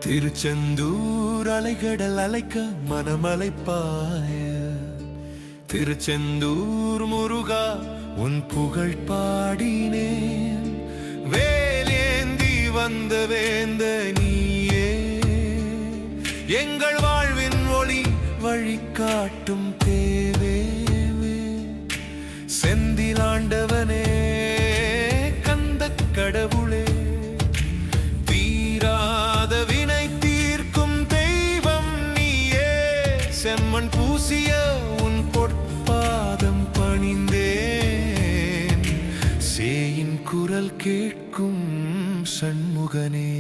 திருச்செந்தூர் அலைகடல் அலைக்க மனமலைப்பாய திருச்செந்தூர் முருகா உன் புகழ் பாடினேன். வேலேந்தி வந்த வேந்த நீயே எங்கள் வாழ்வின் ஒளி வழிகாட்டும் தேவே. செந்திலாண்டவனே கந்த கடவுளே தீராத வினை தீர்க்கும் தெய்வம் நீயே. செம்மண் பூசிய உன் பொற்பாதம் பணிந்தேன். சேயின் குரல் கேட்கும் சண்முகனே.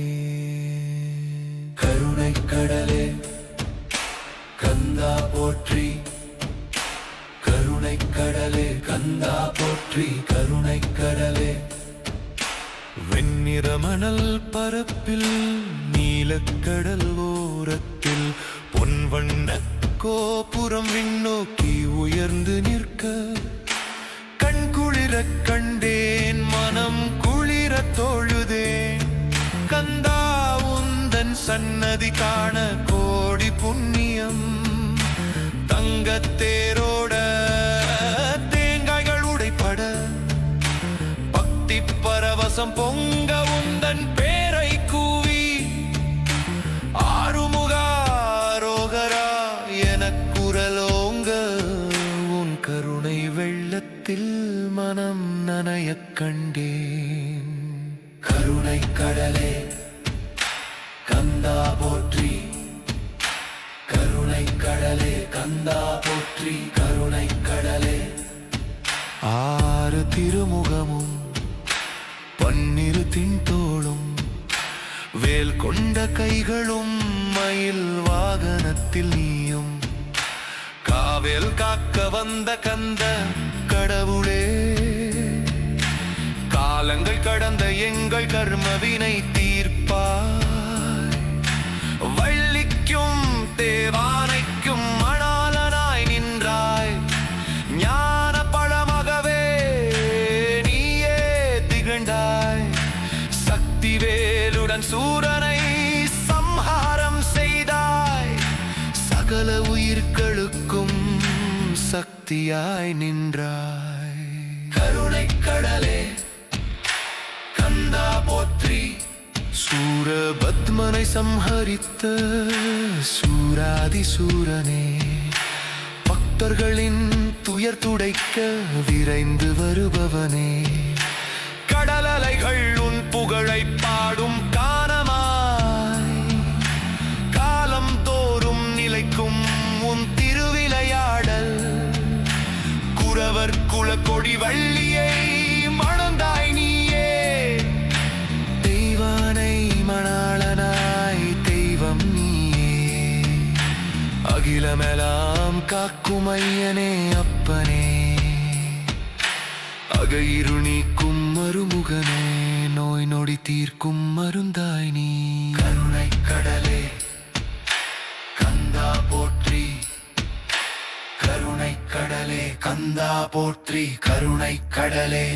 கருணை கடலே கந்தா போற்றி, கருணை கடலே கந்தா போற்றி, கருணை கடலே. வெண்ணிற மணல் பரப்பில் நீலக்கடல் ஓரத்தில் பொன்வண்ண கோபுரம் விண்ணோக்கி உயர்ந்து நிற்க கண்குளிர கண்டேன், மனம் குளிர தொழுதேன். கந்தா உந்தன் சன்னதி காண கோடி புண்ணியம். தங்கத்தேரோட தேங்காய்கள் உடைப்பட பக்தி பரவசம் பொங்க உந்தன் பேரை கூவி ஆறுமுகாரோகரா என குரலோங்க. உன் கருணை வெள்ளத்தில் மனம் நனையக் கண்டேன். கருணை கடலே கந்தா போற்றி, கருணை கடலே கந்தா போற்றி, கருணை கடலே. ஆறு திருமுகமும் பன்னிரு தின்தோளும் வேல் கொண்ட கைகளும் மயில் வாகனத்தில் நீயும் காவேல் காக்க வந்த கந்த கடவுளே. காலங்கள் கடந்த எங்கள் கர்மவினை தீர்ப்பாய். வள்ளிக்கும் தேவானைக்கும் மணாளனாய் நின்றாய். ஞான பழமகவே நீயே திகழ்ந்தாய். சக்தி வேலுடன் சூரனை சம்ஹாரம் செய்தாய். சகல உயிர்களுக்கும் சக்தியாய் நின்றாய். கருணை கடலே கந்தா போற்றி, சூரபத்மனை சம்ஹரித்த சூராதி சூரனே. பக்தர்களின் துயர் துடைக்க விரைந்து வருபவனே. கடலலைகள் உன் புகழை பாடும் கானமாய். காலம் தோறும் நிலைக்கும் உன் திருவிளையாடல். குரவர் குலக்கொடி வள்ளியை மணந்தாய் நீயே. தெய்வானை மணாளனாய் தெய்வம் நீயே. அகிலமெல்லாம் காக்கும் ஐயனே அப்பனே. அகையிரு நீக்கும் மருமுகனே, நோய் நொடி தீர்க்கும் மருந்தாய் நீ. கருணை கடலே கந்தா போற்றி, கருணை கடலே கந்தா போற்றி, கருணை கடலே.